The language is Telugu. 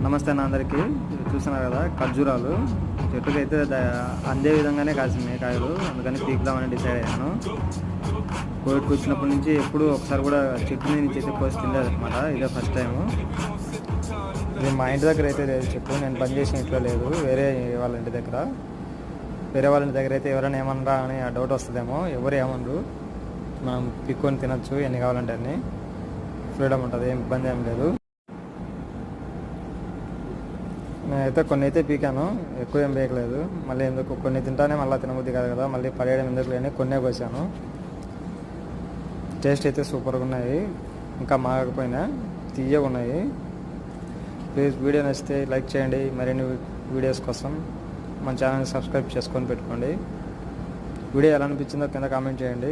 నమస్తే అన్న అందరికీ. చూస్తున్నారు కదా ఖర్జూరాలు చెట్టుకి అయితే అందే విధంగానే కాసినాయి కాయలు, అందుకని పీకుదామని డిసైడ్ అయ్యాను. కోవిడ్కి వచ్చినప్పటి నుంచి ఎప్పుడు ఒకసారి కూడా చెట్టు నుంచి అయితే కోసి తినలేదు అనమాట. ఇదే ఫస్ట్ టైము. ఇది మా ఇంటి దగ్గర అయితే లేదు చెట్టు, నేను పనిచేసిన ఇంట్లో లేదు, వేరే వాళ్ళ ఇంటి దగ్గర. వేరే వాళ్ళ ఇంటి దగ్గర అయితే ఎవరైనా ఏమనరా అని ఆ డౌట్ వస్తుందేమో. ఎవరు ఏమనరు, మనం పిక్కొని తినచ్చు, ఎన్ని కావాలంటే అన్ని, ఫ్రీడమ్ ఉంటుంది, ఏం ఇబ్బంది ఏం లేదు. నేనైతే కొన్ని అయితే పీకాను, ఎక్కువ ఏం పీకలేదు. మళ్ళీ ఎందుకు కొన్ని తింటానే మళ్ళీ తినబుద్ధి కాదు కదా, మళ్ళీ పడేయడం ఎందుకు లేని కొన్నే కోసాను. టేస్ట్ అయితే సూపర్గా ఉన్నాయి, ఇంకా మాగకపోయినా తీయగా ఉన్నాయి. ప్లీజ్ వీడియో నచ్చితే లైక్ చేయండి, మరిన్ని వీడియోస్ కోసం మన ఛానల్ని సబ్స్క్రైబ్ చేసుకొని పెట్టుకోండి. వీడియో ఎలా అనిపించిందో కింద కామెంట్ చేయండి.